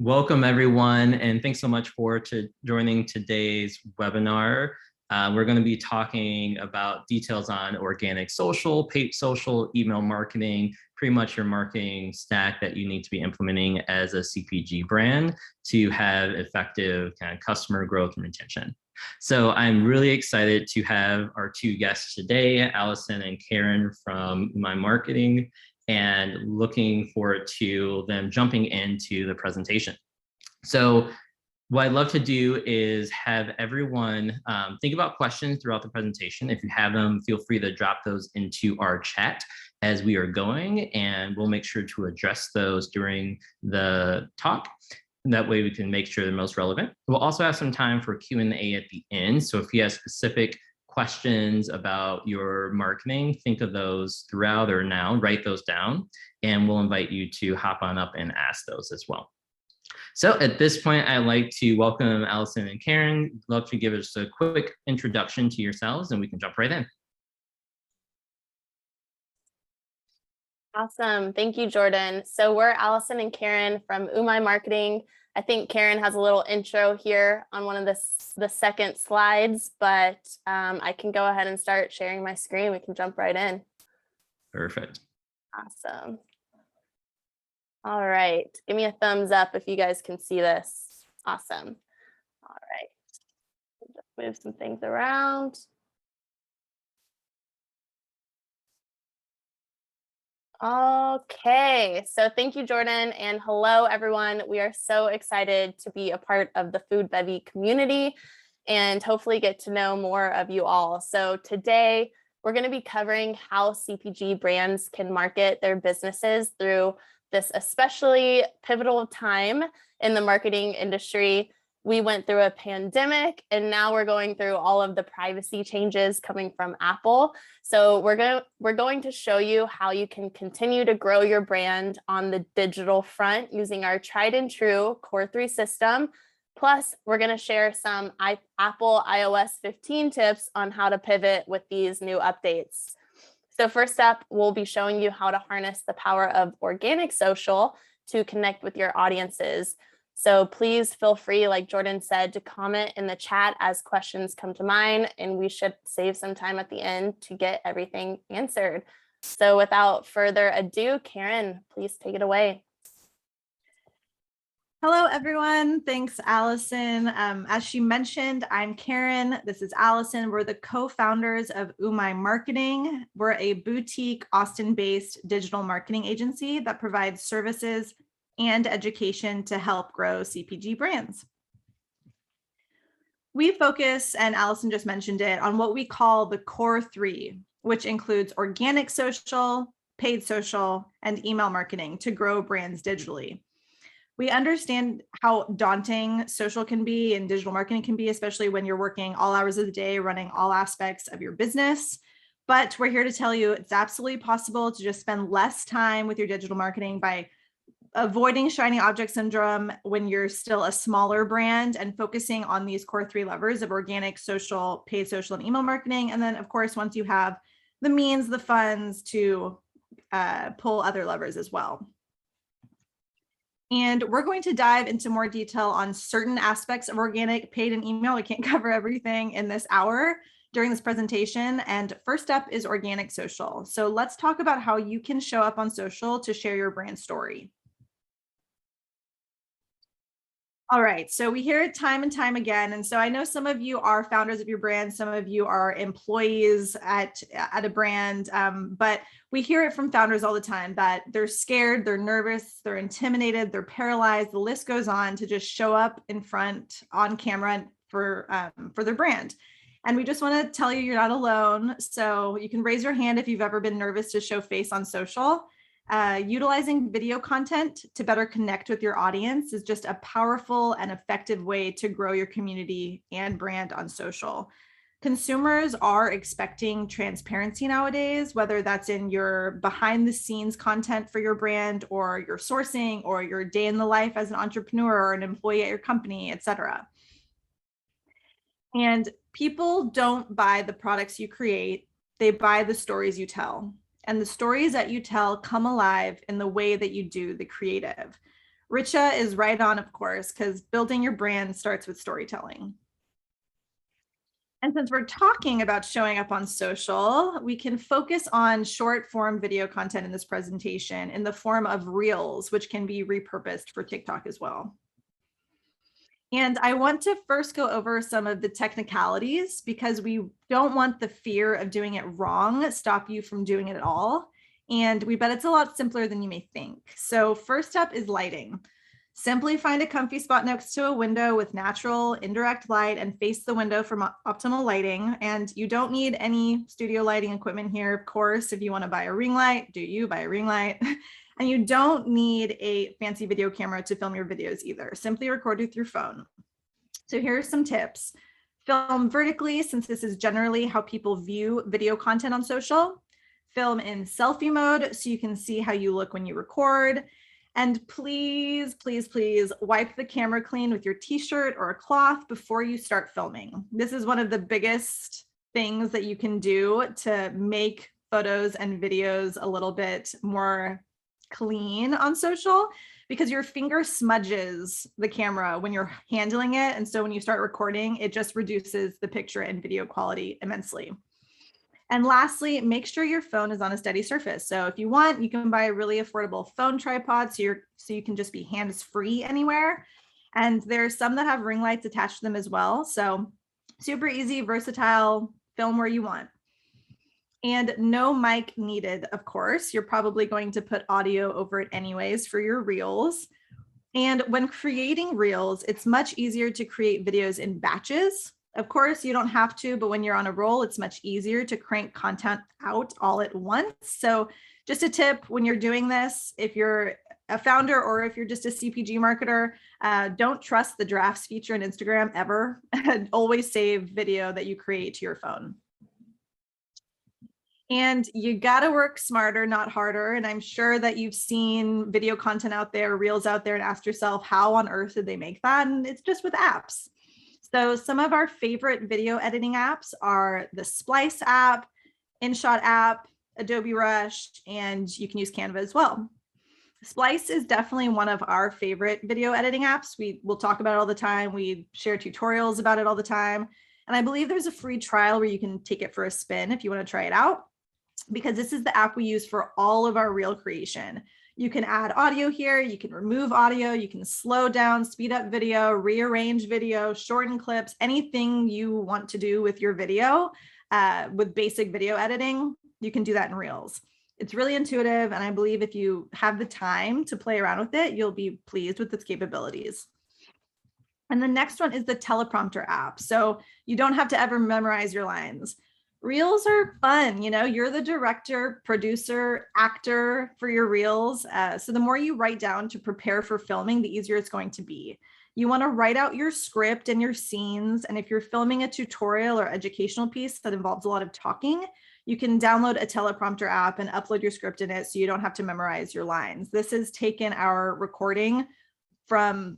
Welcome, everyone, and thanks so much for joining today's webinar. We're going to be talking about details on organic social, paid social, email marketing, pretty much your marketing stack that you need to be implementing as a CPG brand to have effective kind of customer growth and retention. So I'm really excited to have our two guests today, Alison and Karin from Umai Marketing, and looking forward to them jumping into the presentation. So what I'd love to do is have everyone think about questions throughout the presentation. If you have them, feel free to drop those into our chat as we are going, and we'll make sure to address those during the talk. That way we can make sure they're most relevant. We'll also have some time for Q&A at the end. So if you have specific questions about your marketing, think of those throughout or now, write those down, and we'll invite you to hop on up and ask those as well. So at this point, I'd like to welcome Alison and Karin. Love to give us a quick introduction to yourselves, and we can jump right in. Awesome. Thank you, Jordan. So we're Alison and Karin from Umai Marketing. I think Karin has a little intro here on one of the second slides, but I can go ahead and start sharing my screen. We can jump right in. Perfect. Awesome. All right. Give me a thumbs up if you guys can see this. Awesome. All right. Just move some things around. Okay, so thank you, Jordan, and hello, everyone. We are so excited to be a part of the Food Bevy community and hopefully get to know more of you all. So today, we're going to be covering how CPG brands can market their businesses through this especially pivotal time in the marketing industry. We went through a pandemic, and now we're going through all of the privacy changes coming from Apple. So we're going to show you how you can continue to grow your brand on the digital front using our tried and true Core 3 system. Plus, we're going to share some Apple iOS 15 tips on how to pivot with these new updates. So first up, we'll be showing you how to harness the power of organic social to connect with your audiences. So please feel free, like Jordan said, to comment in the chat as questions come to mind, and we should save some time at the end to get everything answered. So without further ado, Karin, please take it away. Hello, everyone. Thanks, Alison. As she mentioned, I'm Karin. This is Alison. We're the co-founders of Umai Marketing. We're a boutique Austin-based digital marketing agency that provides services and education to help grow CPG brands. We focus, and Alison just mentioned it, on what we call the Core 3, which includes organic social, paid social, and email marketing to grow brands digitally. We understand how daunting social can be and digital marketing can be, especially when you're working all hours of the day, running all aspects of your business. But we're here to tell you it's absolutely possible to just spend less time with your digital marketing by avoiding shiny object syndrome when you're still a smaller brand and focusing on these Core 3 levers of organic, social, paid social, and email marketing. And then, of course, once you have the means, the funds to pull other levers as well. And we're going to dive into more detail on certain aspects of organic, paid, and email. We can't cover everything in this hour during this presentation. And first up is organic social. So let's talk about how you can show up on social to share your brand story. All right, so we hear it time and time again. And so I know some of you are founders of your brand, some of you are employees at a brand, but we hear it from founders all the time that they're scared, they're nervous, they're intimidated, they're paralyzed. The list goes on to just show up in front on camera for their brand. And we just want to tell you you're not alone. So you can raise your hand if you've ever been nervous to show face on social. Utilizing video content to better connect with your audience is just a powerful and effective way to grow your community and brand on social. Consumers are expecting transparency nowadays, whether that's in your behind the scenes content for your brand or your sourcing or your day in the life as an entrepreneur or an employee at your company, etc. And people don't buy the products you create, they buy the stories you tell. And the stories that you tell come alive in the way that you do the creative. Richa is right on, of course, because building your brand starts with storytelling. And since we're talking about showing up on social, we can focus on short form video content in this presentation in the form of reels, which can be repurposed for TikTok as well. And I want to first go over some of the technicalities because we don't want the fear of doing it wrong stop you from doing it at all. And we bet it's a lot simpler than you may think. So first up is lighting. Simply find a comfy spot next to a window with natural indirect light and face the window for optimal lighting. And you don't need any studio lighting equipment here. Of course, if you want to buy a ring light, buy a ring light. And you don't need a fancy video camera to film your videos either. Simply record with your phone. So here are some tips. Film vertically, since this is generally how people view video content on social. Film in selfie mode so you can see how you look when you record. And please, please, please wipe the camera clean with your t-shirt or a cloth before you start filming. This is one of the biggest things that you can do to make photos and videos a little bit more clean on social, because your finger smudges the camera when you're handling it. And so when you start recording, it just reduces the picture and video quality immensely. And lastly, make sure your phone is on a steady surface. So if you want, you can buy a really affordable phone tripod so you can just be hands-free anywhere. And there's some that have ring lights attached to them as well. So super easy, versatile, film where you want. And no mic needed, of course. You're probably going to put audio over it anyways for your reels. And when creating reels, it's much easier to create videos in batches. Of course, you don't have to, but when you're on a roll, it's much easier to crank content out all at once. So just a tip when you're doing this, if you're a founder or if you're just a CPG marketer, don't trust the drafts feature in Instagram ever. Always save video that you create to your phone. And you got to work smarter, not harder. And I'm sure that you've seen video content out there, reels out there, and asked yourself, how on earth did they make that? And it's just with apps. So some of our favorite video editing apps are the Splice app, InShot app, Adobe Rush, and you can use Canva as well. Splice is definitely one of our favorite video editing apps. We'll talk about it all the time. We share tutorials about it all the time. And I believe there's a free trial where you can take it for a spin if you want to try it out, because this is the app we use for all of our reel creation. You can add audio here, you can remove audio, you can slow down, speed up video, rearrange video, shorten clips, anything you want to do with your video with basic video editing, you can do that in Reels. It's really intuitive, and I believe if you have the time to play around with it, you'll be pleased with its capabilities. And the next one is the teleprompter app. So you don't have to ever memorize your lines. Reels are fun, you're the director, producer, actor for your reels. So the more you write down to prepare for filming, the easier it's going to be. You want to write out your script and your scenes. And if you're filming a tutorial or educational piece that involves a lot of talking, you can download a teleprompter app and upload your script in it so you don't have to memorize your lines. This has taken our recording from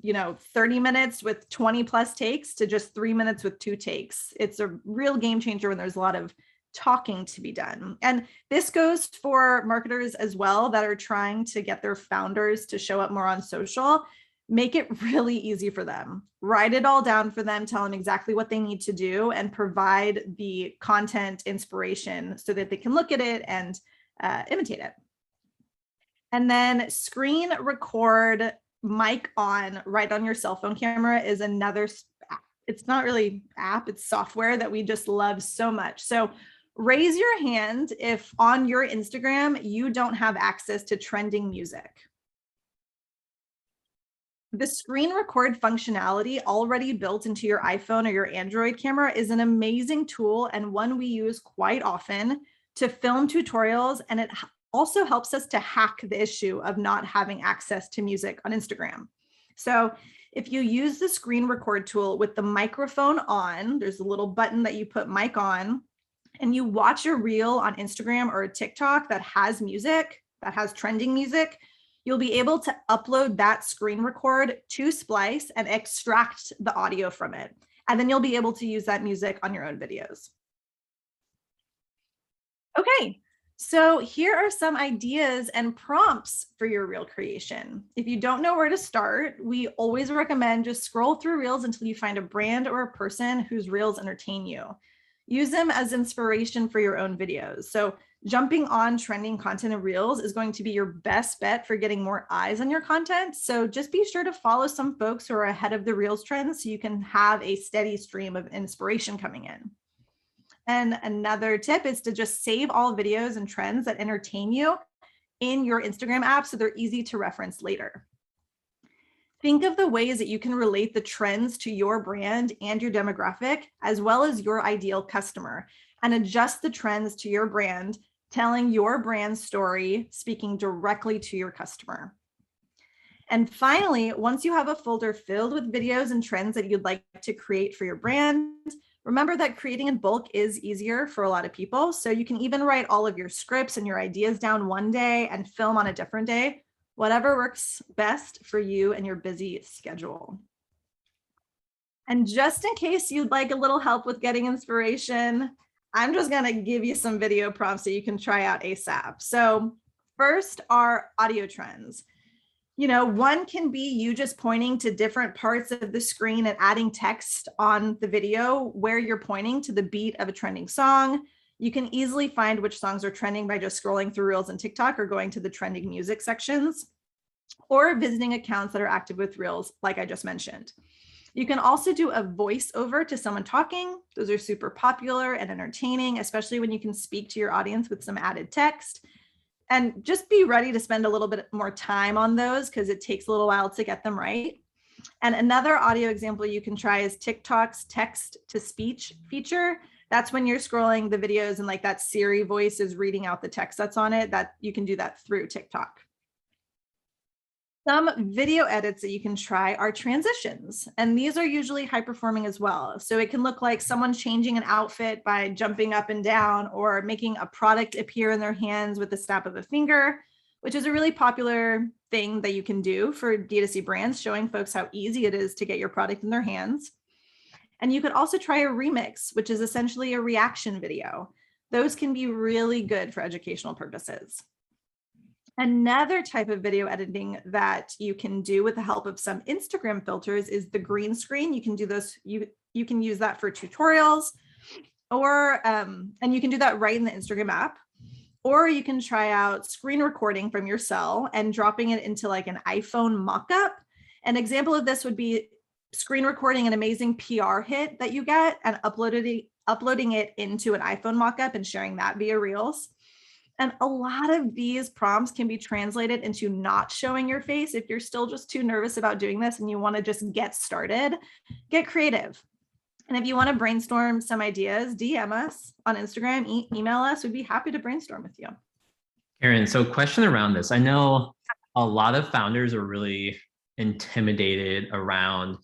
30 minutes with 20 plus takes to just 3 minutes with 2 takes. It's a real game changer when there's a lot of talking to be done. And this goes for marketers as well that are trying to get their founders to show up more on social. Make it really easy for them. Write it all down for them, tell them exactly what they need to do, and provide the content inspiration so that they can look at it and imitate it. And then screen record mic on right on your cell phone camera is another, it's not really app, it's software that we just love so much. So raise your hand if on your Instagram you don't have access to trending music. The screen record functionality already built into your iPhone or your Android camera is an amazing tool and one we use quite often to film tutorials, and it also helps us to hack the issue of not having access to music on Instagram. So if you use the screen record tool with the microphone on, there's a little button that you put mic on, and you watch a reel on Instagram or a TikTok that has music, that has trending music, you'll be able to upload that screen record to Splice and extract the audio from it. And then you'll be able to use that music on your own videos. Okay. So here are some ideas and prompts for your reel creation. If you don't know where to start, we always recommend just scroll through reels until you find a brand or a person whose reels entertain you. Use them as inspiration for your own videos. So jumping on trending content in reels is going to be your best bet for getting more eyes on your content. So just be sure to follow some folks who are ahead of the reels trends so you can have a steady stream of inspiration coming in. And another tip is to just save all videos and trends that entertain you in your Instagram app so they're easy to reference later. Think of the ways that you can relate the trends to your brand and your demographic, as well as your ideal customer, and adjust the trends to your brand, telling your brand story, speaking directly to your customer. And finally, once you have a folder filled with videos and trends that you'd like to create for your brand, remember that creating in bulk is easier for a lot of people. So you can even write all of your scripts and your ideas down one day and film on a different day, whatever works best for you and your busy schedule. And just in case you'd like a little help with getting inspiration, I'm just going to give you some video prompts that you can try out ASAP. So first are audio trends. One can be you just pointing to different parts of the screen and adding text on the video where you're pointing to the beat of a trending song. You can easily find which songs are trending by just scrolling through Reels and TikTok or going to the trending music sections or visiting accounts that are active with Reels, like I just mentioned. You can also do a voiceover to someone talking. Those are super popular and entertaining, especially when you can speak to your audience with some added text. And just be ready to spend a little bit more time on those because it takes a little while to get them right. And another audio example you can try is TikTok's text to speech feature. That's when you're scrolling the videos and like that Siri voice is reading out the text that's on it, that you can do that through TikTok. Some video edits that you can try are transitions, and these are usually high performing as well. So it can look like someone changing an outfit by jumping up and down or making a product appear in their hands with the snap of a finger, which is a really popular thing that you can do for D2C brands, showing folks how easy it is to get your product in their hands. And you could also try a remix, which is essentially a reaction video. Those can be really good for educational purposes. Another type of video editing that you can do with the help of some Instagram filters is the green screen. You can do this, you can use that for tutorials, or and you can do that right in the Instagram app. Or you can try out screen recording from your cell and dropping it into like an iPhone mock-up. An example of this would be screen recording an amazing PR hit that you get and uploading it into an iPhone mock-up and sharing that via Reels. And a lot of these prompts can be translated into not showing your face. If you're still just too nervous about doing this and you want to just get started, get creative. And if you want to brainstorm some ideas, DM us on Instagram, email us. We'd be happy to brainstorm with you. Karin, so question around this. I know a lot of founders are really intimidated around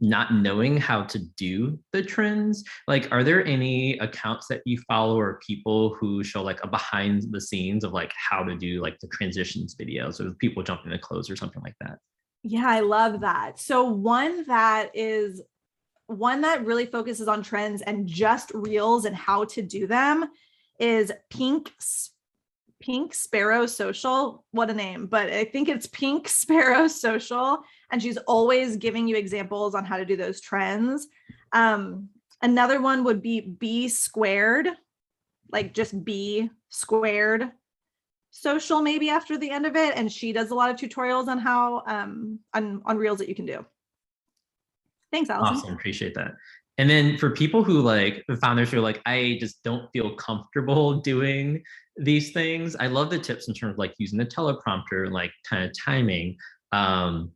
not knowing how to do the trends. Like, are there any accounts that you follow or people who show like a behind the scenes of like how to do like the transitions videos or people jumping the clothes or something like that? Yeah, I love that. So one that really focuses on trends and just reels and how to do them is Pink Sparrow Social. What a name, but I think it's Pink Sparrow Social. And she's always giving you examples on how to do those trends. Another one would be B Squared, like just B Squared Social, maybe after the end of it. And she does a lot of tutorials on how, on reels that you can do. Thanks, Alison. Awesome, appreciate that. And then for people who like, the founders who are like, I just don't feel comfortable doing these things, I love the tips in terms of like using the teleprompter and like kind of timing. Are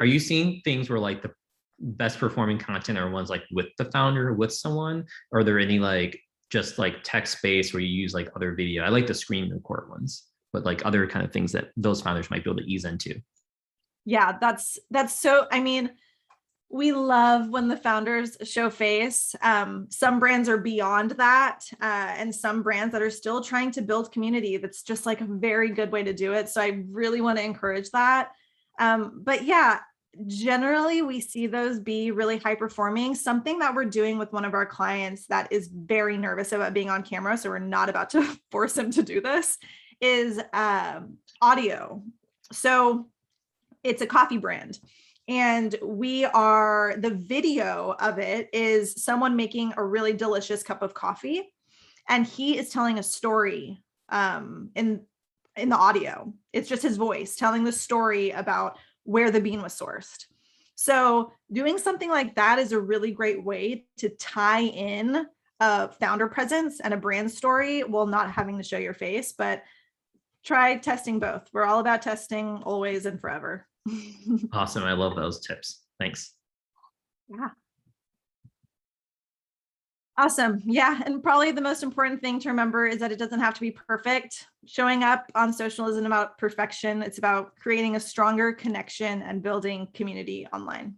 you seeing things where like the best performing content are ones like with the founder, with someone? Or are there any like just like text-based where you use like other video? I like the screen record ones, but like other kind of things that those founders might be able to ease into. Yeah, that's so, I mean, we love when the founders show face. Some brands are beyond that, and some brands that are still trying to build community. That's just like a very good way to do it. So I really want to encourage that. But yeah, generally we see those be really high performing. Something that we're doing with one of our clients that is very nervous about being on camera, so we're not about to force him to do this, is audio. So it's a coffee brand. And the video of it is someone making a really delicious cup of coffee. And he is telling a story in the audio. It's just his voice telling the story about where the bean was sourced. So doing something like that is a really great way to tie in a founder presence and a brand story while not having to show your face, but try testing both. We're all about testing always and forever. Awesome. I love those tips. Thanks. Yeah. Awesome. Yeah. And probably the most important thing to remember is that it doesn't have to be perfect. Showing up on social isn't about perfection. It's about creating a stronger connection and building community online.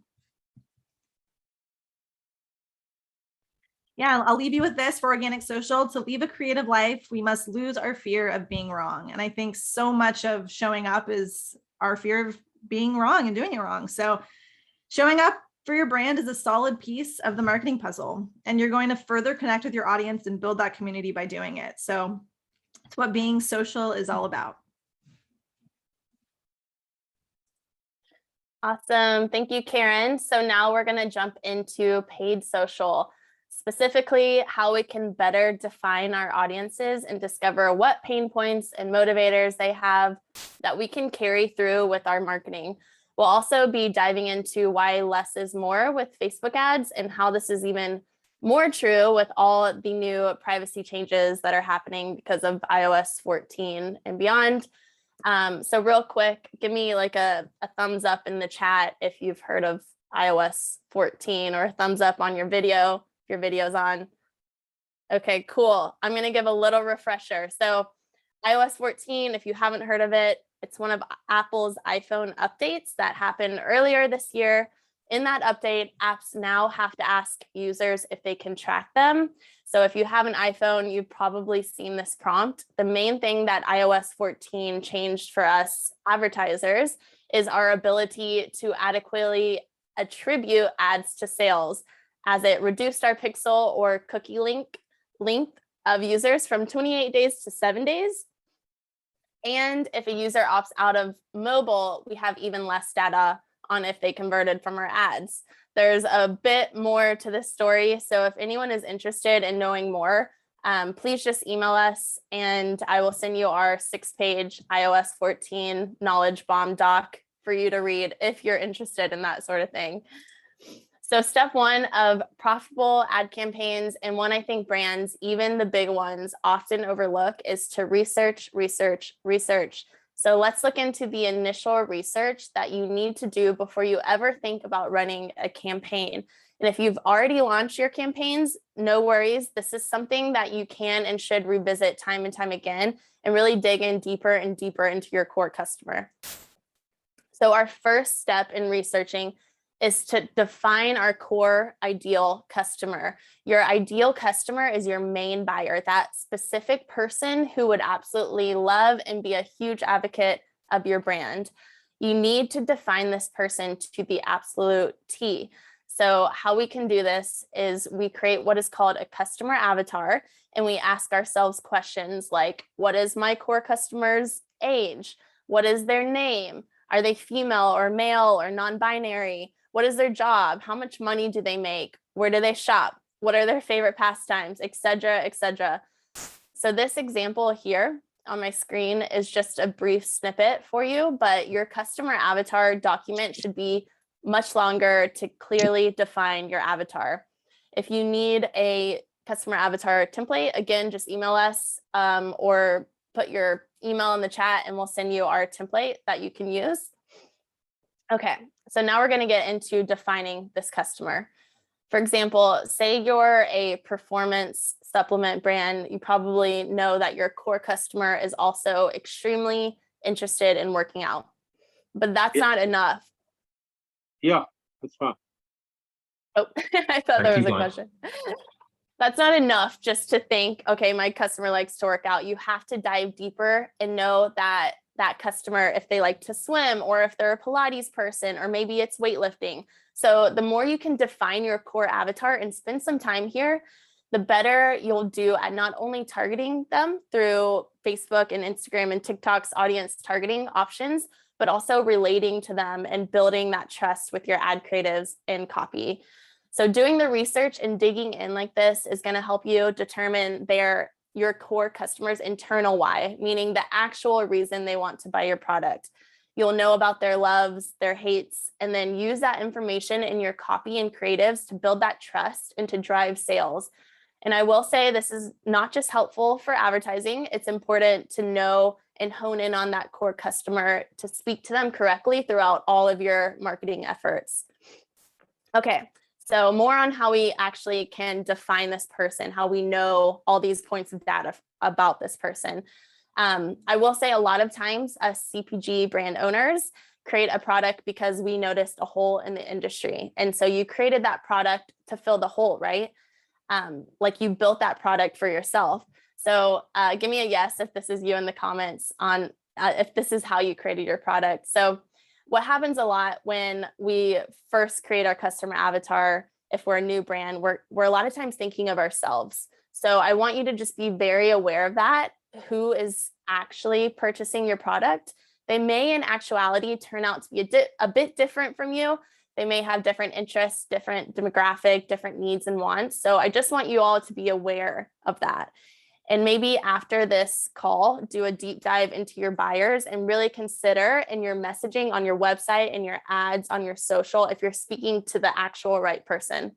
Yeah, I'll leave you with this for organic social. To leave a creative life, we must lose our fear of being wrong. And I think so much of showing up is our fear of being wrong and doing it wrong. So showing up for your brand is a solid piece of the marketing puzzle, and you're going to further connect with your audience and build that community by doing it. So it's what being social is all about. Awesome. Thank you, Karin. So now we're going to jump into paid social, specifically how we can better define our audiences and discover what pain points and motivators they have that we can carry through with our marketing. We'll also be diving into why less is more with Facebook ads and how this is even more true with all the new privacy changes that are happening because of iOS 14 and beyond. So real quick, give me like a thumbs up in the chat if you've heard of iOS 14, or a thumbs up on your video, if your video's on. Okay, cool. I'm going to give a little refresher. So iOS 14, if you haven't heard of it, it's one of Apple's iPhone updates that happened earlier this year. In that update, apps now have to ask users if they can track them. So if you have an iPhone, you've probably seen this prompt. The main thing that iOS 14 changed for us advertisers is our ability to adequately attribute ads to sales, as it reduced our pixel or cookie length of users from 28 days to 7 days. And if a user opts out of mobile, we have even less data on if they converted from our ads. There's a bit more to this story. So if anyone is interested in knowing more, please just email us and I will send you our 6-page iOS 14 knowledge bomb doc for you to read if you're interested in that sort of thing. So step one of profitable ad campaigns, and one I think brands, even the big ones, often overlook, is to research. So let's look into the initial research that you need to do before you ever think about running a campaign. And if you've already launched your campaigns, no worries. This is something that you can and should revisit time and time again and really dig in deeper and deeper into your core customer. So our first step in researching is to define our core ideal customer. Your ideal customer is your main buyer, that specific person who would absolutely love and be a huge advocate of your brand. You need to define this person to the absolute T. So how we can do this is we create what is called a customer avatar, and we ask ourselves questions like, what is my core customer's age? What is their name? Are they female or male or non-binary? What is their job? How much money do they make? Where do they shop? What are their favorite pastimes, et cetera, et cetera. So this example here on my screen is just a brief snippet for you, but your customer avatar document should be much longer to clearly define your avatar. If you need a customer avatar template, again, just email us or put your email in the chat and we'll send you our template that you can use. Okay, so now we're going to get into defining this customer. For example, say you're a performance supplement brand, you probably know that your core customer is also extremely interested in working out, but that's not enough. Yeah, that's fine. Oh, I thought there was a question. That's not enough just to think, okay, my customer likes to work out. You have to dive deeper and know that that customer if they like to swim, or if they're a Pilates person, or maybe it's weightlifting. So the more you can define your core avatar and spend some time here, the better you'll do at not only targeting them through Facebook and Instagram and TikTok's audience targeting options, but also relating to them and building that trust with your ad creatives and copy. So doing the research and digging in like this is going to help you determine your core customers' internal why, meaning the actual reason they want to buy your product. You'll know about their loves, their hates, and then use that information in your copy and creatives to build that trust and to drive sales. And I will say this is not just helpful for advertising. It's important to know and hone in on that core customer to speak to them correctly throughout all of your marketing efforts. Okay, so more on how we actually can define this person, how we know all these points of data about this person. I will say a lot of times us CPG brand owners create a product because we noticed a hole in the industry. And so you created that product to fill the hole, right? Like you built that product for yourself. So give me a yes if this is you in the comments on if this is how you created your product. So what happens a lot when we first create our customer avatar, if we're a new brand, we're a lot of times thinking of ourselves. So I want you to just be very aware of that. Who is actually purchasing your product? They may in actuality turn out to be a bit different from you. They may have different interests, different demographic, different needs and wants. So I just want you all to be aware of that. And maybe after this call, do a deep dive into your buyers and really consider in your messaging on your website and your ads on your social if you're speaking to the actual right person.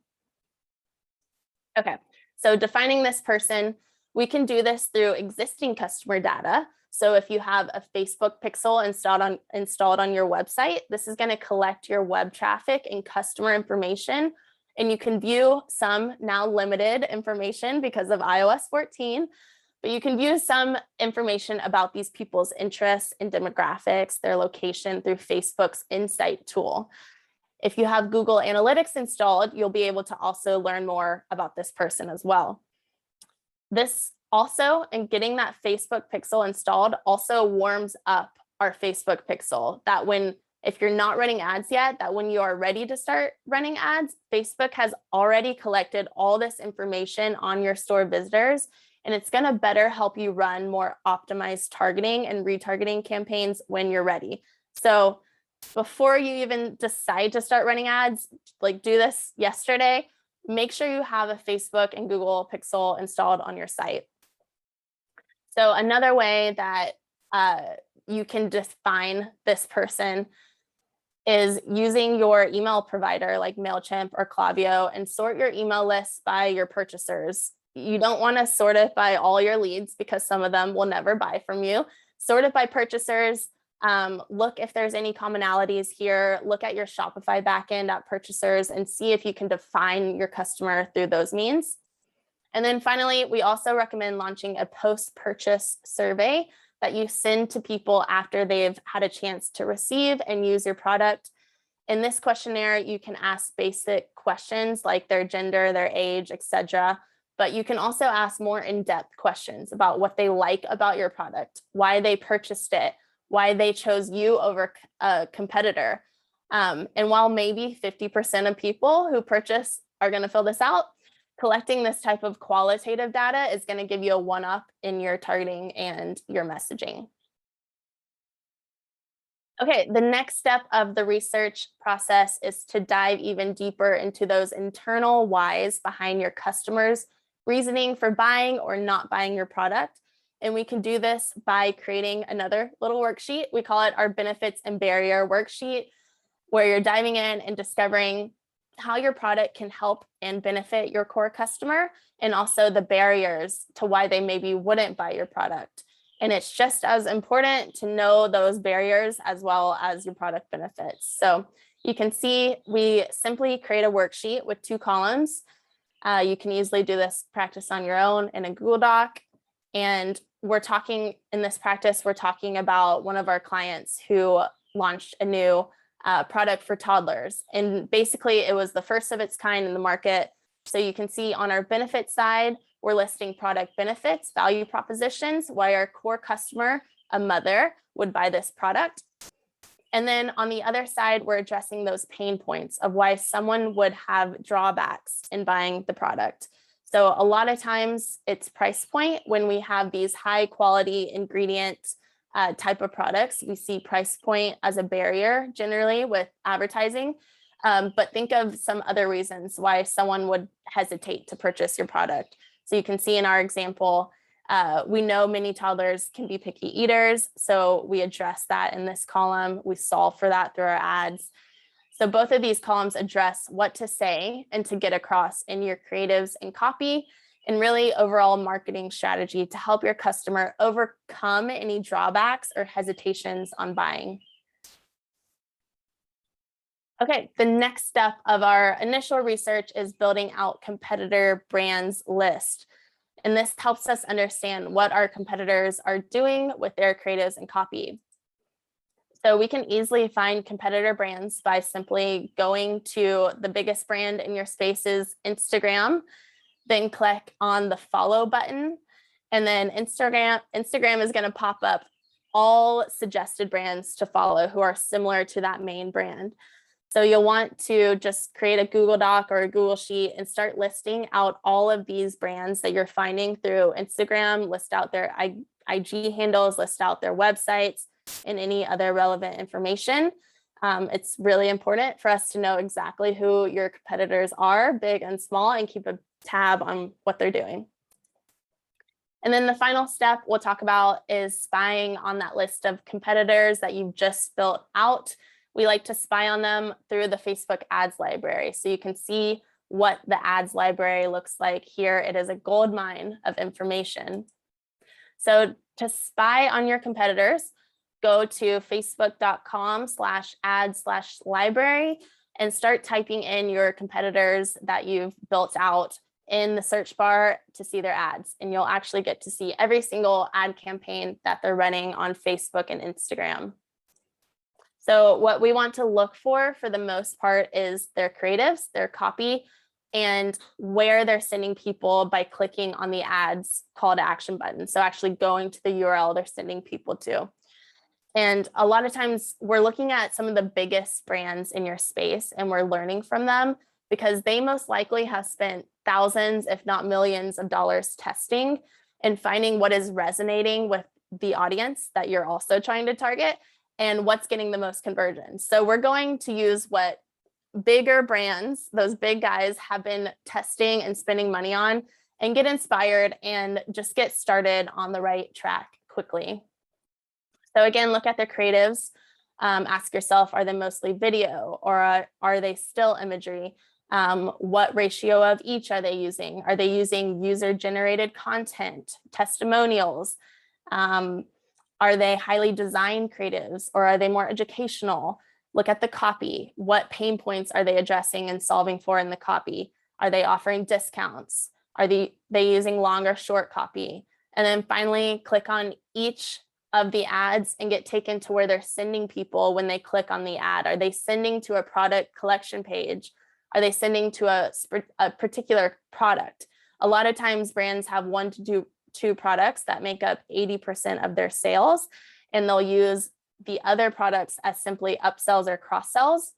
Okay, so defining this person, we can do this through existing customer data. So if you have a Facebook pixel installed on your website, this is going to collect your web traffic and customer information. And you can view some now limited information because of iOS 14, but you can view some information about these people's interests and demographics, their location through Facebook's Insight tool. If you have Google Analytics installed, you'll be able to also learn more about this person as well. This also, and getting that Facebook pixel installed also warms up our Facebook pixel that if you're not running ads yet, that when you are ready to start running ads, Facebook has already collected all this information on your store visitors, and it's going to better help you run more optimized targeting and retargeting campaigns when you're ready. So before you even decide to start running ads, like do this yesterday, make sure you have a Facebook and Google Pixel installed on your site. So another way that you can define this person is using your email provider like MailChimp or Klaviyo and sort your email lists by your purchasers. You don't want to sort it by all your leads because some of them will never buy from you. Sort it by purchasers. Look if there's any commonalities here. Look at your Shopify backend at purchasers and see if you can define your customer through those means. And then finally, we also recommend launching a post-purchase survey that you send to people after they've had a chance to receive and use your product. In this questionnaire, you can ask basic questions like their gender, their age, etc. But you can also ask more in-depth questions about what they like about your product, why they purchased it, why they chose you over a competitor. And while maybe 50% of people who purchase are going to fill this out, collecting this type of qualitative data is going to give you a one-up in your targeting and your messaging. Okay, the next step of the research process is to dive even deeper into those internal whys behind your customers' reasoning for buying or not buying your product. And we can do this by creating another little worksheet. We call it our benefits and barrier worksheet, where you're diving in and discovering how your product can help and benefit your core customer, and also the barriers to why they maybe wouldn't buy your product. And it's just as important to know those barriers as well as your product benefits. So you can see we simply create a worksheet with 2 columns. You can easily do this practice on your own in a Google Doc. And we're talking in this practice, we're talking about one of our clients who launched a new product for toddlers. And basically it was the first of its kind in the market. So you can see on our benefit side, we're listing product benefits, value propositions, why our core customer a mother would buy this product. And then on the other side, we're addressing those pain points of why someone would have drawbacks in buying the product. So a lot of times it's price point. When we have these high quality ingredient type of products, we see price point as a barrier generally with advertising. But think of some other reasons why someone would hesitate to purchase your product. So you can see in our example, we know many toddlers can be picky eaters, so we address that in this column. We solve for that through our ads. So both of these columns address what to say and to get across in your creatives and copy, and really overall marketing strategy to help your customer overcome any drawbacks or hesitations on buying. Okay, the next step of our initial research is building out competitor brands list. And this helps us understand what our competitors are doing with their creatives and copy. So we can easily find competitor brands by simply going to the biggest brand in your space's Instagram, then click on the follow button. And then Instagram is going to pop up all suggested brands to follow who are similar to that main brand. So you'll want to just create a Google Doc or a Google Sheet and start listing out all of these brands that you're finding through Instagram, list out their IG handles, list out their websites, and any other relevant information. It's really important for us to know exactly who your competitors are, big and small, and keep a tab on what they're doing. And then the final step we'll talk about is spying on that list of competitors that you've just built out. We like to spy on them through the Facebook ads library. So you can see what the ads library looks like here. It is a gold mine of information. So to spy on your competitors, go to facebook.com/ads/library and start typing in your competitors that you've built out in the search bar to see their ads. And you'll actually get to see every single ad campaign that they're running on Facebook and Instagram. So what we want to look for the most part is their creatives, their copy, and where they're sending people by clicking on the ads call to action button. So actually going to the URL they're sending people to. And a lot of times we're looking at some of the biggest brands in your space and we're learning from them because they most likely have spent thousands, if not millions of dollars testing and finding what is resonating with the audience that you're also trying to target and what's getting the most conversion. So we're going to use what bigger brands, those big guys, have been testing and spending money on and get inspired and just get started on the right track quickly. So again, look at their creatives. Ask yourself, are they mostly video or are they still imagery? What ratio of each are they using? Are they using user-generated content, testimonials? Are they highly designed creatives or are they more educational? Look at the copy. What pain points are they addressing and solving for in the copy? Are they offering discounts? Are they using long or short copy? And then finally, click on each of the ads and get taken to where they're sending people when they click on the ad. Are they sending to a product collection page? Are they sending to a particular product? A lot of times brands have 1 to 2 products that make up 80% of their sales, and they'll use the other products as simply upsells or cross sells,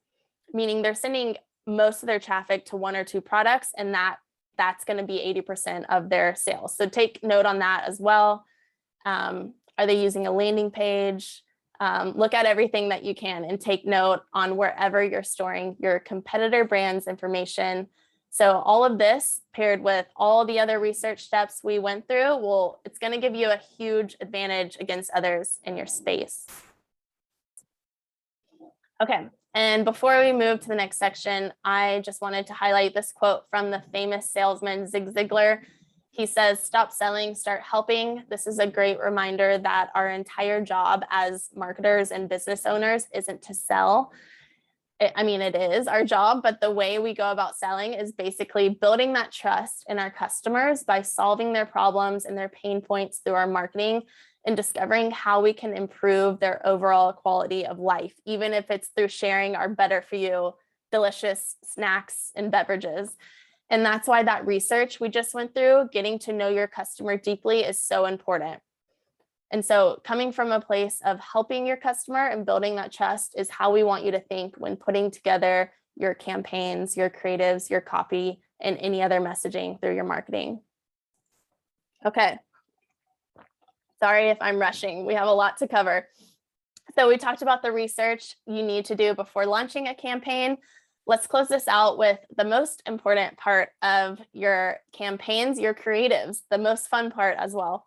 meaning they're sending most of their traffic to 1 or 2 products, and that's going to be 80% of their sales. So take note on that as well. Are they using a landing page? Look at everything that you can and take note on wherever you're storing your competitor brand's information. So all of this paired with all the other research steps we went through, it's going to give you a huge advantage against others in your space. Okay, and before we move to the next section, I just wanted to highlight this quote from the famous salesman Zig Ziglar. He says, "Stop selling, start helping." This is a great reminder that our entire job as marketers and business owners isn't to sell. It is our job, but the way we go about selling is basically building that trust in our customers by solving their problems and their pain points through our marketing and discovering how we can improve their overall quality of life, even if it's through sharing our better for you, delicious snacks and beverages. And that's why that research we just went through, getting to know your customer deeply, is so important. And so coming from a place of helping your customer and building that trust is how we want you to think when putting together your campaigns, your creatives, your copy, and any other messaging through your marketing. Okay. Sorry if I'm rushing. We have a lot to cover. So we talked about the research you need to do before launching a campaign. Let's close this out with the most important part of your campaigns, your creatives, the most fun part as well.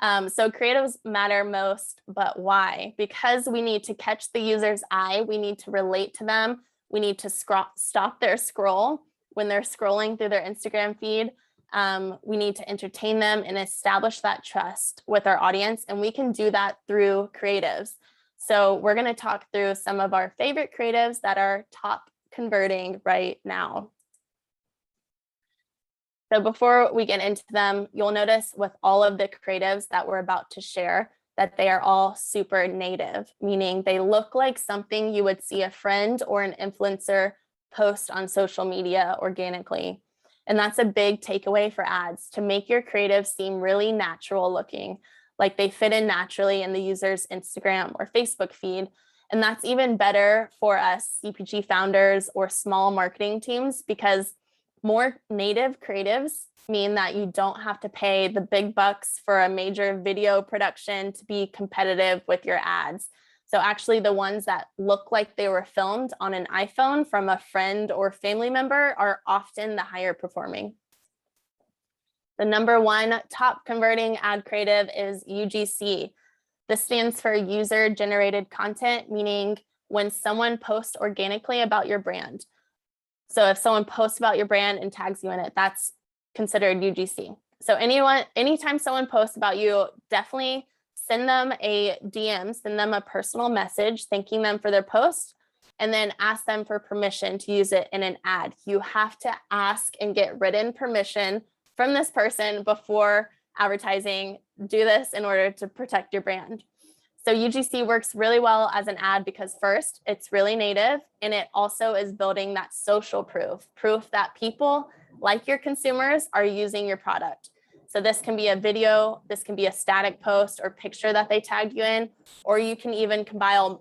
So creatives matter most, but why? Because we need to catch the user's eye. We need to relate to them. We need to stop their scroll when they're scrolling through their Instagram feed. We need to entertain them and establish that trust with our audience. And we can do that through creatives. So we're going to talk through some of our favorite creatives that are top converting right now. So before we get into them, you'll notice with all of the creatives that we're about to share that they are all super native, meaning they look like something you would see a friend or an influencer post on social media organically. And that's a big takeaway for ads, to make your creatives seem really natural looking, like they fit in naturally in the user's Instagram or Facebook feed. And that's even better for us CPG founders or small marketing teams, because more native creatives mean that you don't have to pay the big bucks for a major video production to be competitive with your ads. So actually the ones that look like they were filmed on an iPhone from a friend or family member are often the higher performing. The number one top converting ad creative is UGC. This stands for user generated content, meaning when someone posts organically about your brand. So if someone posts about your brand and tags you in it, that's considered UGC. So anytime someone posts about you, definitely send them a DM, send them a personal message, thanking them for their post, and then ask them for permission to use it in an ad. You have to ask and get written permission from this person before advertising. Do this in order to protect your brand. So UGC works really well as an ad because first, it's really native, and it also is building that social proof that people like your consumers are using your product. So this can be a video, this can be a static post or picture that they tagged you in, or you can even compile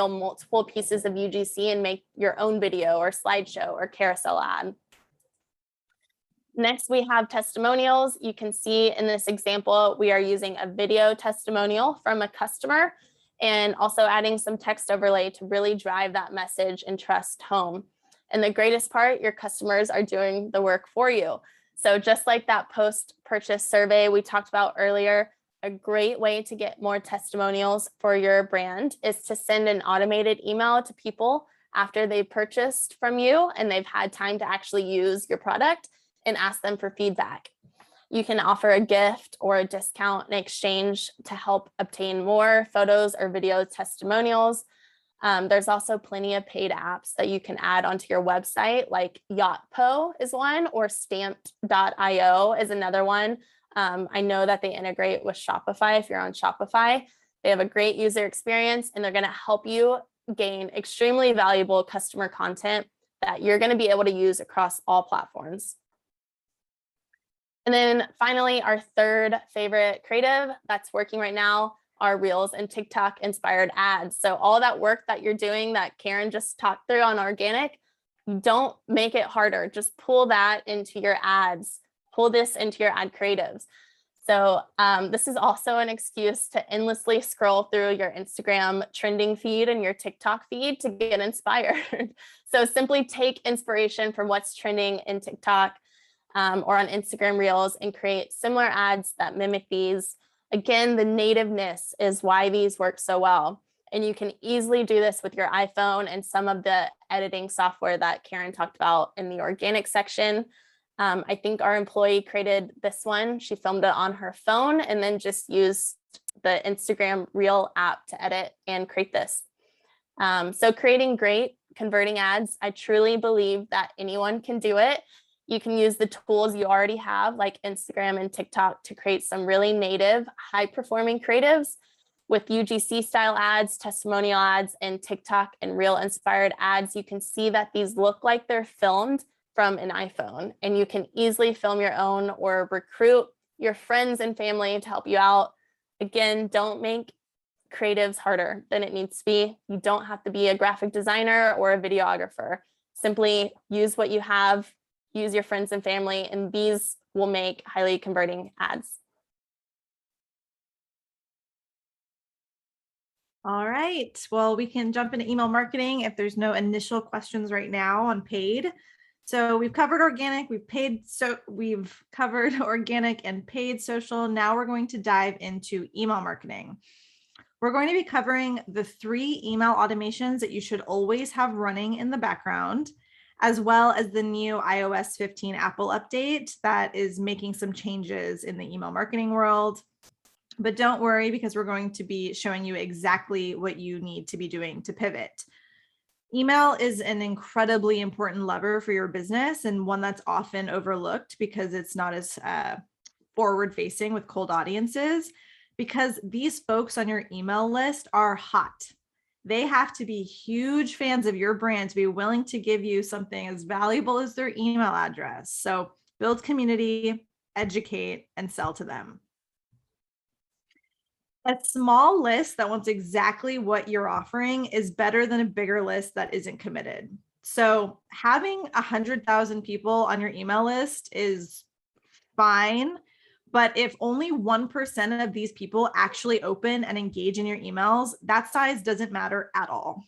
multiple pieces of UGC and make your own video or slideshow or carousel ad. Next, we have testimonials. You can see in this example, we are using a video testimonial from a customer and also adding some text overlay to really drive that message and trust home. And the greatest part, your customers are doing the work for you. So just like that post-purchase survey we talked about earlier, a great way to get more testimonials for your brand is to send an automated email to people after they've purchased from you and they've had time to actually use your product, and ask them for feedback. You can offer a gift or a discount in exchange to help obtain more photos or video testimonials. There's also plenty of paid apps that you can add onto your website, like Yachtpo is one, or Stamped.io is another one. I know that they integrate with Shopify. If you're on Shopify, they have a great user experience, and they're going to help you gain extremely valuable customer content that you're going to be able to use across all platforms. And then finally, our third favorite creative that's working right now are Reels and TikTok inspired ads. So all that work that you're doing that Karin just talked through on organic, don't make it harder. Just pull that into your ads. Pull this into your ad creatives. So this is also an excuse to endlessly scroll through your Instagram trending feed and your TikTok feed to get inspired. So simply take inspiration from what's trending in TikTok or on Instagram Reels and create similar ads that mimic these. Again, the nativeness is why these work so well. And you can easily do this with your iPhone and some of the editing software that Karin talked about in the organic section. I think our employee created this one. She filmed it on her phone and then just used the Instagram Reel app to edit and create this. So creating great converting ads, I truly believe that anyone can do it. You can use the tools you already have, like Instagram and TikTok, to create some really native, high-performing creatives with UGC style ads, testimonial ads, and TikTok and Reel inspired ads. You can see that these look like they're filmed from an iPhone, and you can easily film your own or recruit your friends and family to help you out. Again, don't make creatives harder than it needs to be. You don't have to be a graphic designer or a videographer. Simply use what you have, use your friends and family, and these will make highly converting ads. All right, well, we can jump into email marketing if there's no initial questions right now on paid. So we've covered organic, we've covered organic and paid social. Now we're going to dive into email marketing. We're going to be covering the 3 email automations that you should always have running in the background, as well as the new iOS 15 Apple update that is making some changes in the email marketing world. But don't worry, because we're going to be showing you exactly what you need to be doing to pivot. Email is an incredibly important lever for your business, and one that's often overlooked because it's not as forward-facing with cold audiences, because these folks on your email list are hot. They have to be huge fans of your brand to be willing to give you something as valuable as their email address. So build community, educate, and sell to them. A small list that wants exactly what you're offering is better than a bigger list that isn't committed. So having 100,000 people on your email list is fine, but if only 1% of these people actually open and engage in your emails, that size doesn't matter at all.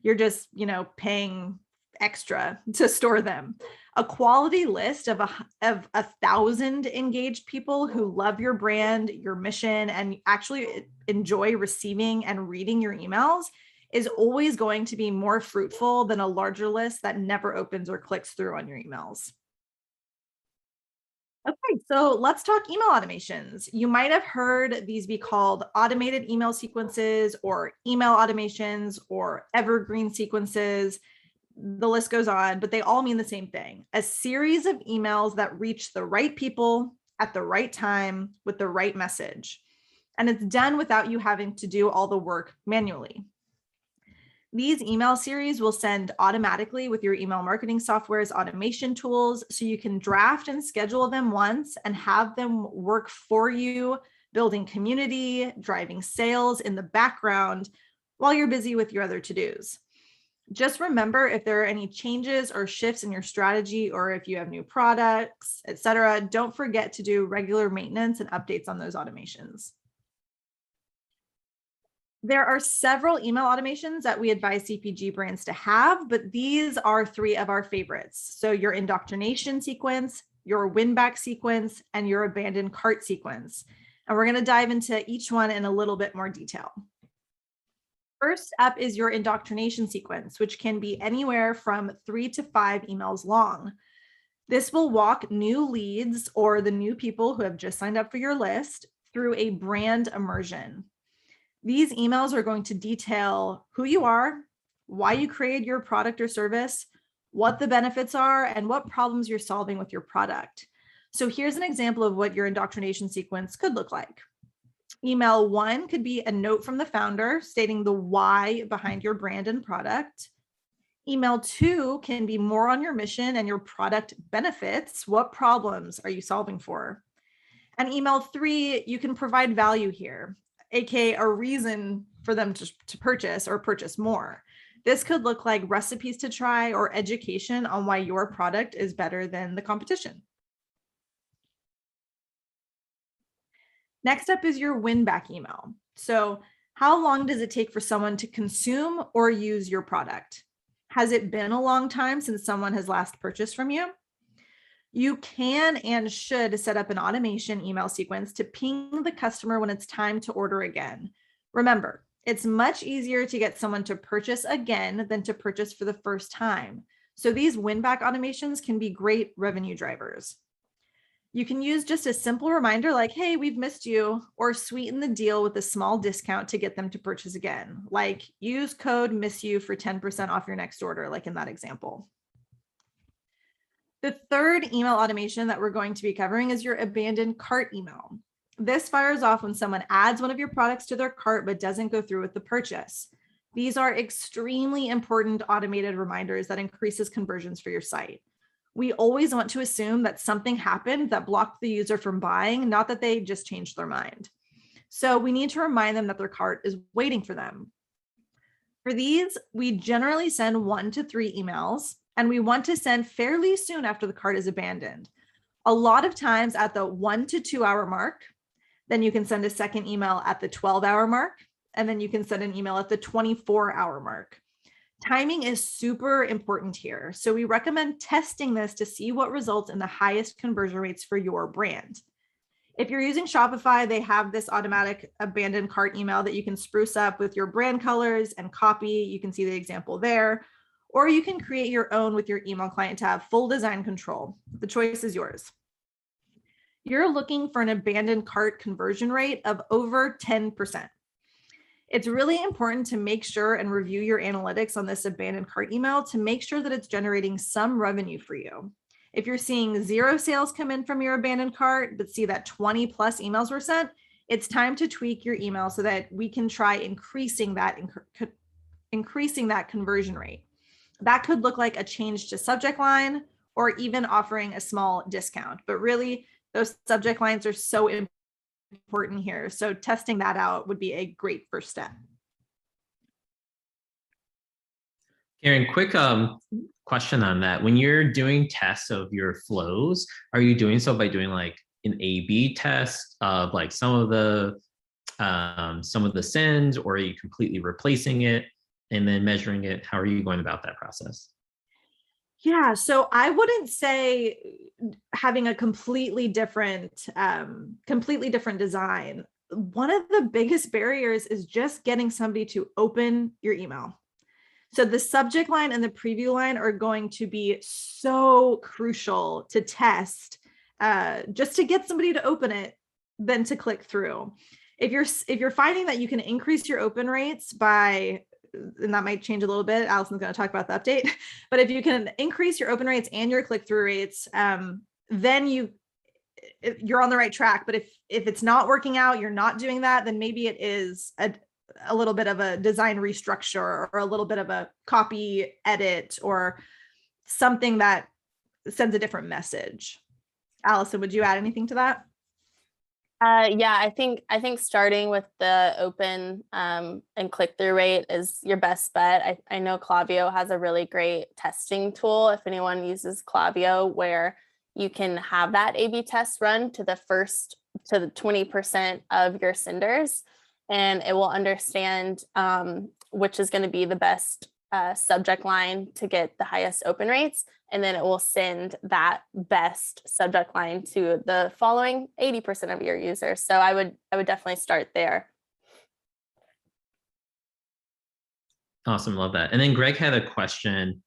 You're just, paying extra to store them. A quality list of 1,000 engaged people who love your brand, your mission, and actually enjoy receiving and reading your emails is always going to be more fruitful than a larger list that never opens or clicks through on your emails. Okay, so let's talk email automations. You might have heard these be called automated email sequences or email automations or evergreen sequences. The list goes on, but they all mean the same thing: a series of emails that reach the right people at the right time with the right message. And it's done without you having to do all the work manually. These email series will send automatically with your email marketing software's automation tools, so you can draft and schedule them once and have them work for you, building community, driving sales in the background while you're busy with your other to-dos. Just remember, if there are any changes or shifts in your strategy, or if you have new products, etc., don't forget to do regular maintenance and updates on those automations. There are several email automations that we advise CPG brands to have, but these are 3 of our favorites. So your indoctrination sequence, your win-back sequence, and your abandoned cart sequence. And we're going to dive into each one in a little bit more detail. First up is your indoctrination sequence, which can be anywhere from 3 to 5 emails long. This will walk new leads or the new people who have just signed up for your list through a brand immersion. These emails are going to detail who you are, why you created your product or service, what the benefits are, and what problems you're solving with your product. So here's an example of what your indoctrination sequence could look like. Email 1 could be a note from the founder stating the why behind your brand and product. Email 2 can be more on your mission and your product benefits. What problems are you solving for? And email 3, you can provide value here, aka a reason for them to purchase or purchase more. This could look like recipes to try or education on why your product is better than the competition. Next up is your win-back email. So how long does it take for someone to consume or use your product? Has it been a long time since someone has last purchased from you? You can and should set up an automation email sequence to ping the customer when it's time to order again. Remember, it's much easier to get someone to purchase again than to purchase for the first time. So these win-back automations can be great revenue drivers. You can use just a simple reminder like, hey, we've missed you, or sweeten the deal with a small discount to get them to purchase again. Like use code MISSYOU for 10% off your next order, like in that example. The third email automation that we're going to be covering is your abandoned cart email. This fires off when someone adds one of your products to their cart but doesn't go through with the purchase. These are extremely important automated reminders that increases conversions for your site. We always want to assume that something happened that blocked the user from buying, not that they just changed their mind. So we need to remind them that their cart is waiting for them. For these, we generally send 1 to 3 emails, and we want to send fairly soon after the cart is abandoned. A lot of times at the 1 to 2 hour mark, then you can send a second email at the 12-hour mark, and then you can send an email at the 24-hour mark. Timing is super important here. So we recommend testing this to see what results in the highest conversion rates for your brand. If you're using Shopify, they have this automatic abandoned cart email that you can spruce up with your brand colors and copy. You can see the example there. Or you can create your own with your email client to have full design control. The choice is yours. You're looking for an abandoned cart conversion rate of over 10%. It's really important to make sure and review your analytics on this abandoned cart email to make sure that it's generating some revenue for you. If you're seeing 0 sales come in from your abandoned cart, but see that 20 plus emails were sent, it's time to tweak your email so that we can try increasing that conversion rate. That could look like a change to subject line or even offering a small discount, but really those subject lines are so important here. So testing that out would be a great first step. Karin, quick question on that. When you're doing tests of your flows, are you doing so by doing like an A/B test of like some of the sends, or are you completely replacing it and then measuring it? How are you going about that process? Yeah, so I wouldn't say having a completely different design. One of the biggest barriers is just getting somebody to open your email. So the subject line and the preview line are going to be so crucial to test, just to get somebody to open it, then to click through. If you're finding that you can increase your open rates by, and that might change a little bit, Alison's going to talk about the update, but if you can increase your open rates and your click-through rates, then you're on the right track. But if it's not working out, you're not doing that, then maybe it is a little bit of a design restructure or a little bit of a copy edit or something that sends a different message. Alison, would you add anything to that? Yeah, I think starting with the open and click-through rate is your best bet. I know Klaviyo has a really great testing tool, if anyone uses Klaviyo, where you can have that A/B test run to the 20% of your senders, and it will understand which is going to be the best subject line to get the highest open rates, and then it will send that best subject line to the following 80% of your users. So I would definitely start there. Awesome, love that. And then Greg had a question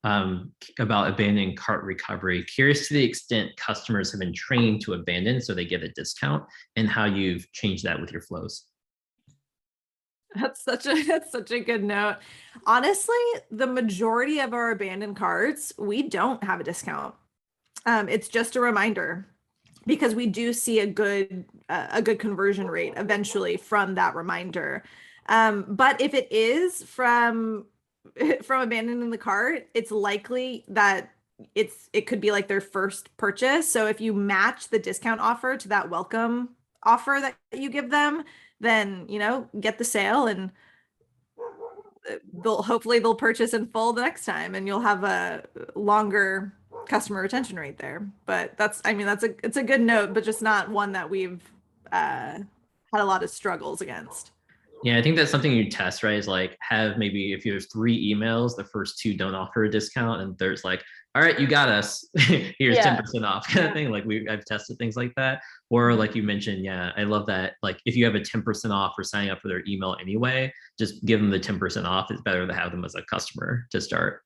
about abandoning cart recovery. Curious to the extent customers have been trained to abandon so they get a discount, and how you've changed that with your flows. That's such a good note. Honestly, the majority of our abandoned carts, we don't have a discount. It's just a reminder, because we do see a good conversion rate eventually from that reminder. But if it is from abandoning the cart, it's likely that it could be like their first purchase. So if you match the discount offer to that welcome offer that you give them, then, get the sale, and they'll purchase in full the next time, and you'll have a longer customer retention rate there. But it's a good note, but just not one that we've had a lot of struggles against. Yeah, I think that's something you test, right? Is like, have maybe if you have 3 emails, the first 2 don't offer a discount, and there's like, all right, you got us. Here's 10% off kind of thing. Like I've tested things like that. Or like you mentioned, yeah, I love that. Like if you have a 10% off for signing up for their email anyway, just give them the 10% off. It's better to have them as a customer to start.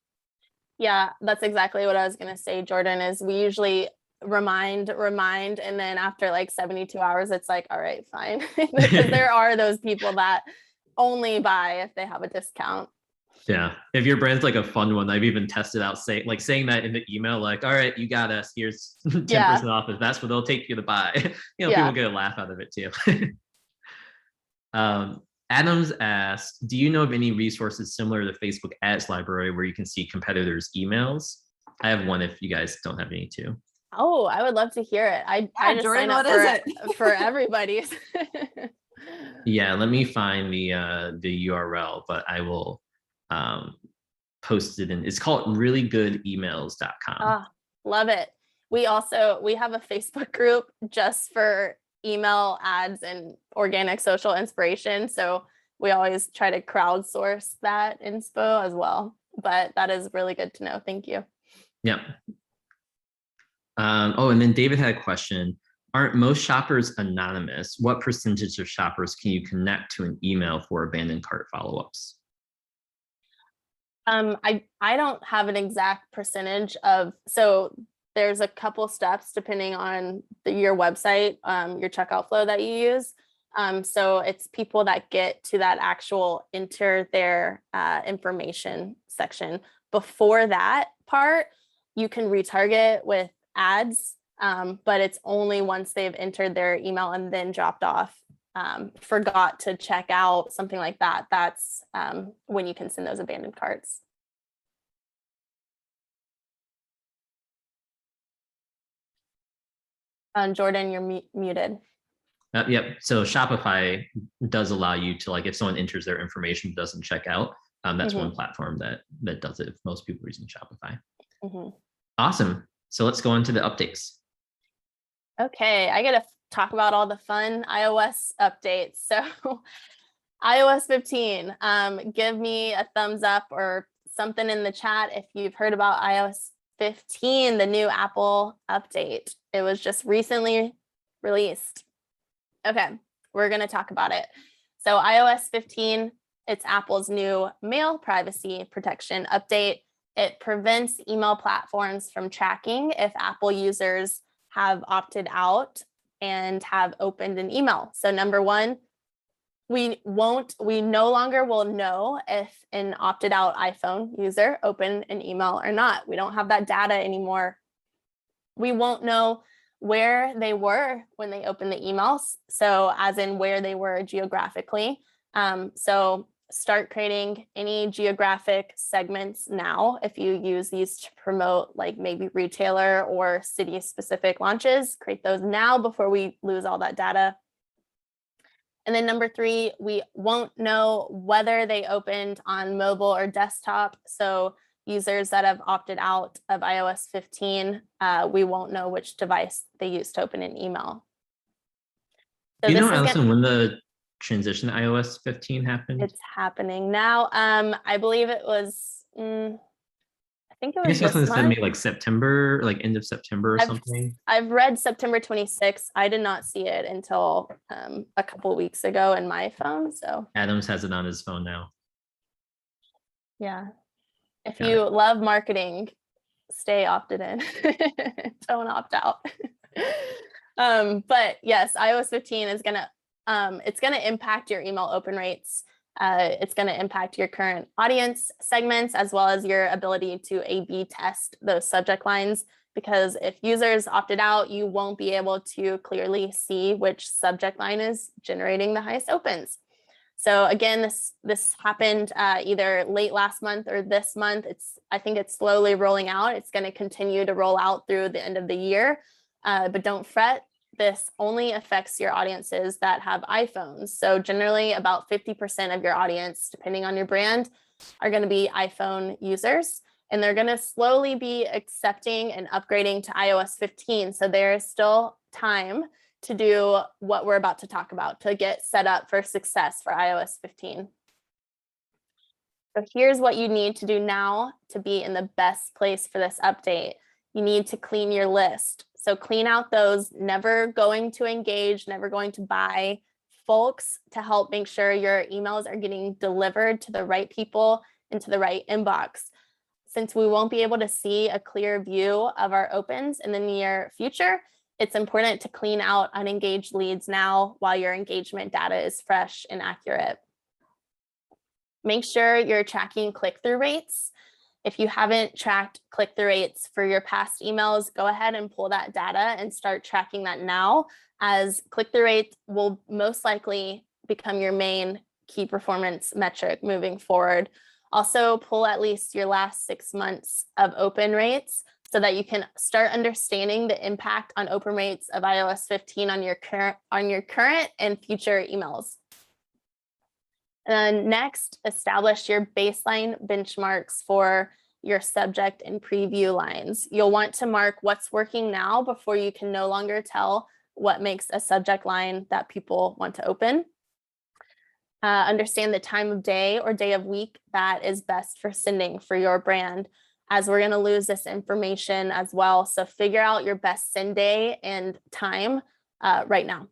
Yeah, that's exactly what I was going to say, Jordan, is we usually remind, and then after like 72 hours, it's like, all right, fine. Because there are those people that only buy if they have a discount. Yeah. If your brand's like a fun one, I've even tested out saying that in the email, like, all right, you got us, here's 10% off. If that's what they'll take you to buy. People get a laugh out of it too. Adams asked, do you know of any resources similar to Facebook Ads Library where you can see competitors' emails? I have one if you guys don't have any too. Oh, I would love to hear it. I just Jordan, sign up for everybody's. Yeah, let me find the URL, but I will post it in. It's called reallygoodemails.com. Ah, love it. We have a Facebook group just for email ads and organic social inspiration. So we always try to crowdsource that inspo as well. But that is really good to know. Thank you. Yep. Oh, and then David had a question. Aren't most shoppers anonymous? What percentage of shoppers can you connect to an email for abandoned cart follow-ups? I don't have an exact percentage of, so there's a couple steps depending on your website, your checkout flow that you use. So it's people that get to that actual enter their information section. Before that part, you can retarget with ads, but it's only once they've entered their email and then dropped off, forgot to check out, something like that. That's when you can send those abandoned carts. Jordan, you're muted. Yep. So Shopify does allow you to, like, if someone enters their information but doesn't check out, that's one platform that does it if most people are using Shopify. Awesome. So let's go into the updates. Okay, I gotta talk about all the fun iOS updates. So iOS 15, give me a thumbs up or something in the chat if you've heard about iOS 15, the new Apple update. It was just recently released. Okay, we're going to talk about it. So iOS 15, it's Apple's new mail privacy protection update. It prevents email platforms from tracking if Apple users have opted out and have opened an email. So number one, we no longer will know if an opted out iPhone user opened an email or not. We don't have that data anymore. We won't know where they were when they opened the emails. So as in where they were geographically. So start creating any geographic segments now. If you use these to promote like maybe retailer or city specific launches, create those now before we lose all that data. And then number three, we won't know whether they opened on mobile or desktop. So users that have opted out of iOS 15, we won't know which device they used to open an email. So do you know, Alison, when the transition to iOS 15 happened? It's happening now. I believe it was, I think it was this month. Maybe like September, like end of September or something. I've read September 26th. I did not see it until a couple weeks ago in my phone. So Adams has it on his phone now. Yeah. If you love marketing, stay opted in. Don't opt out. But yes, iOS 15 is it's gonna impact your email open rates. It's gonna impact your current audience segments as well as your ability to A/B test those subject lines. Because if users opted out, you won't be able to clearly see which subject line is generating the highest opens. So again, this happened either late last month or this month. I think it's slowly rolling out. It's going to continue to roll out through the end of the year, but don't fret. This only affects your audiences that have iPhones. So generally about 50% of your audience, depending on your brand, are going to be iPhone users, and they're going to slowly be accepting and upgrading to iOS 15. So there is still time to do what we're about to talk about, to get set up for success for iOS 15. So here's what you need to do now to be in the best place for this update. You need to clean your list. So clean out those never going to engage, never going to buy folks to help make sure your emails are getting delivered to the right people into the right inbox. Since we won't be able to see a clear view of our opens in the near future, it's important to clean out unengaged leads now while your engagement data is fresh and accurate. Make sure you're tracking click-through rates. If you haven't tracked click-through rates for your past emails, go ahead and pull that data and start tracking that now, as click-through rate will most likely become your main key performance metric moving forward. Also, pull at least your last 6 months of open rates so that you can start understanding the impact on open rates of iOS 15 on your current and future emails. And then next, establish your baseline benchmarks for your subject and preview lines. You'll want to mark what's working now before you can no longer tell what makes a subject line that people want to open. Understand the time of day or day of week that is best for sending for your brand, as we're going to lose this information as well. So figure out your best send day and time right now.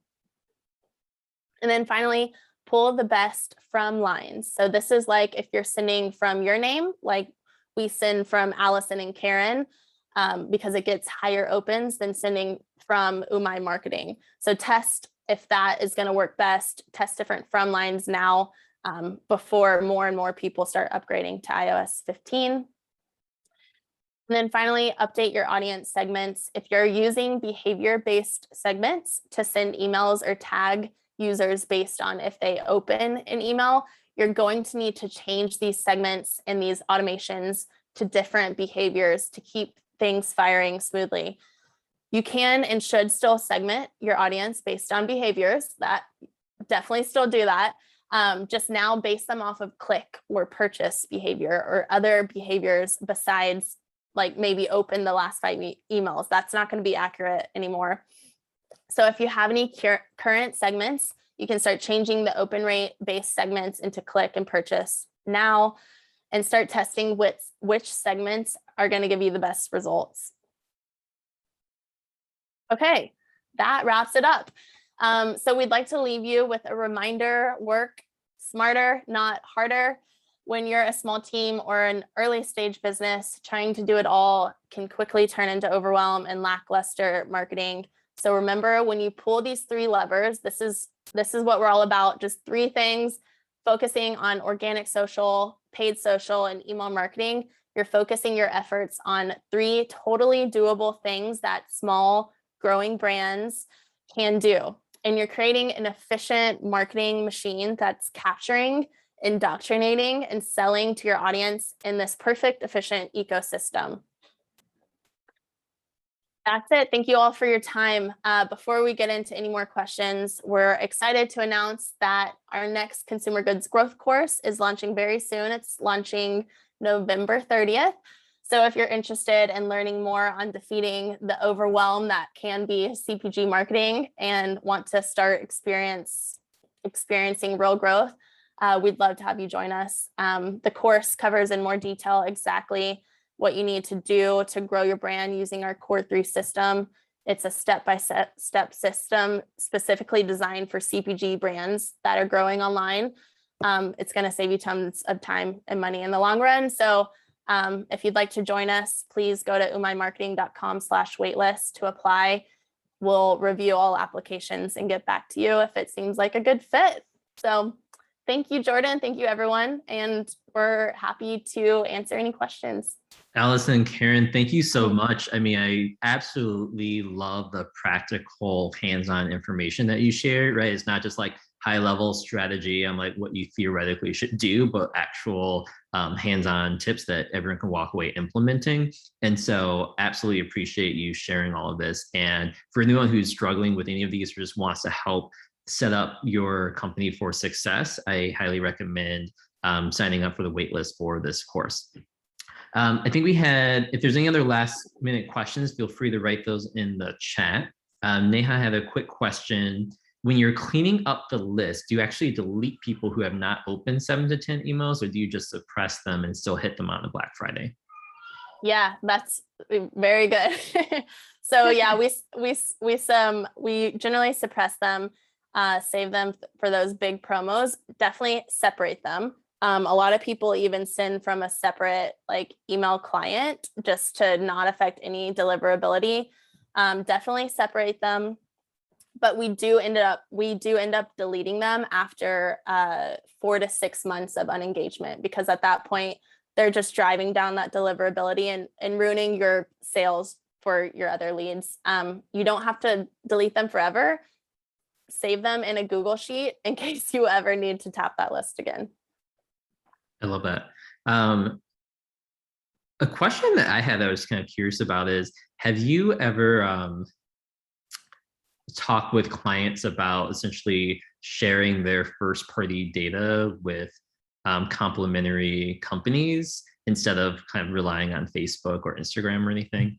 And then finally, pull the best from lines. So this is like if you're sending from your name, like we send from Alison and Karin, because it gets higher opens than sending from Umai marketing. So test if that is going to work best. Test different from lines now before more and more people start upgrading to iOS 15. And then finally, update your audience segments. If you're using behavior-based segments to send emails or tag users based on if they open an email, you're going to need to change these segments and these automations to different behaviors to keep things firing smoothly. You can and should still segment your audience based on behaviors. That definitely still do that. Just now base them off of click or purchase behavior or other behaviors besides like maybe open the last 5 emails. That's not going to be accurate anymore. So if you have any current segments, you can start changing the open rate based segments into click and purchase now and start testing which segments are going to give you the best results. Okay, that wraps it up. So we'd like to leave you with a reminder: work smarter, not harder. When you're a small team or an early stage business, trying to do it all can quickly turn into overwhelm and lackluster marketing. So remember, when you pull these 3 levers, this is what we're all about. Just 3 things: focusing on organic social, paid social, and email marketing. You're focusing your efforts on 3 totally doable things that small growing brands can do. And you're creating an efficient marketing machine that's capturing, indoctrinating, and selling to your audience in this perfect, efficient ecosystem. That's it. Thank you all for your time. Before we get into any more questions, we're excited to announce that our next consumer goods growth course is launching very soon. It's launching November 30th. So if you're interested in learning more on defeating the overwhelm that can be CPG marketing and want to start experiencing real growth, we'd love to have you join us. The course covers in more detail exactly what you need to do to grow your brand using our Core 3 system. It's a step-by-step system specifically designed for CPG brands that are growing online. It's going to save you tons of time and money in the long run. So if you'd like to join us, please go to umaimarketing.com/waitlist to apply. We'll review all applications and get back to you if it seems like a good fit. So thank you, Jordan. Thank you, everyone. And we're happy to answer any questions. Alison, Karin, thank you so much. I mean, I absolutely love the practical hands-on information that you shared, right? It's not just like high-level strategy on like what you theoretically should do, but actual hands-on tips that everyone can walk away implementing. And so absolutely appreciate you sharing all of this. And for anyone who's struggling with any of these or just wants to help set up your company for success, I highly recommend signing up for the waitlist for this course. I think we had, if there's any other last minute questions, feel free to write those in the chat. Neha had a quick question. When you're cleaning up the list, do you actually delete people who have not opened 7 to 10 emails, or do you just suppress them and still hit them on the Black Friday? Yeah, that's very good. So yeah, we generally suppress them, save them for those big promos. Definitely separate them. A lot of people even send from a separate like email client just to not affect any deliverability. Definitely separate them, but we do end up deleting them after 4 to 6 months of unengagement, because at that point they're just driving down that deliverability and ruining your sales for your other leads. You don't have to delete them forever. Save them in a Google Sheet in case you ever need to tap that list again. I love that. A question that I had that I was kind of curious about is, have you ever talked with clients about essentially sharing their first party data with complementary companies instead of kind of relying on Facebook or Instagram or anything.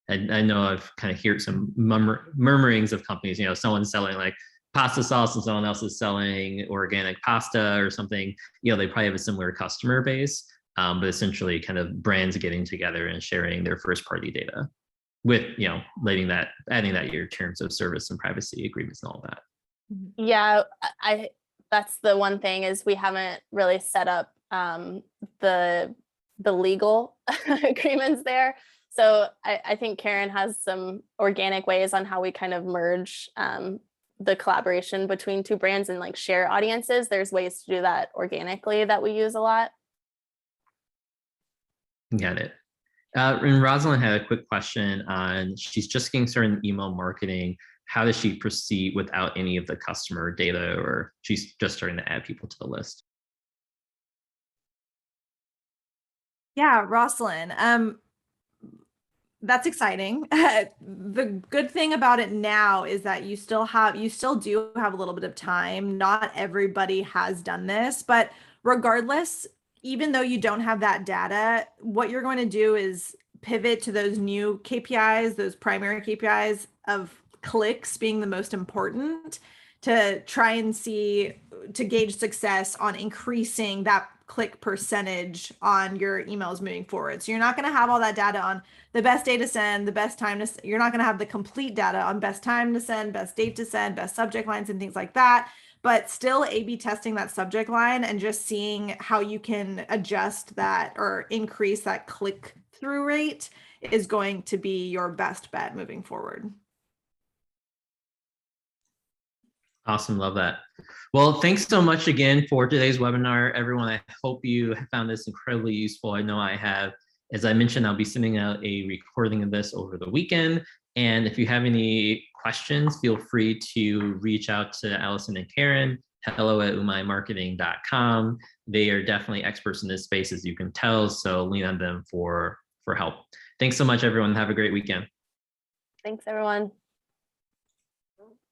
And I know I've kind of heard some murmurings of companies, you know, someone's selling like pasta sauce and someone else is selling organic pasta or something, you know, they probably have a similar customer base, but essentially kind of brands getting together and sharing their first party data with, you know, adding that your terms of service and privacy agreements and all that. Yeah, that's the one thing is we haven't really set up the legal agreements there. So I think Karin has some organic ways on how we kind of merge the collaboration between two brands and like share audiences. There's ways to do that organically that we use a lot. Got it. And Rosalind had a quick question on, she's just getting started in email marketing. How does she proceed without any of the customer data, or she's just starting to add people to the list? Yeah, Rosalind. That's exciting. The good thing about it now is that you still do have a little bit of time. Not everybody has done this, but regardless, even though you don't have that data, what you're going to do is pivot to those new KPIs, those primary KPIs of clicks being the most important, to try and gauge success on increasing that click percentage on your emails moving forward. So you're not going to have all that data on the best day to send, the best time to, you're not going to have the complete data on best time to send, best date to send, best subject lines and things like that, but still A/B testing that subject line and just seeing how you can adjust that or increase that click through rate is going to be your best bet moving forward. Awesome, love that. Well, thanks so much again for today's webinar, everyone. I hope you found this incredibly useful. I know I have. As I mentioned, I'll be sending out a recording of this over the weekend. And if you have any questions, feel free to reach out to Alison and Karin, hello@umaimarketing.com. They are definitely experts in this space, as you can tell, so lean on them for help. Thanks so much, everyone. Have a great weekend. Thanks, everyone.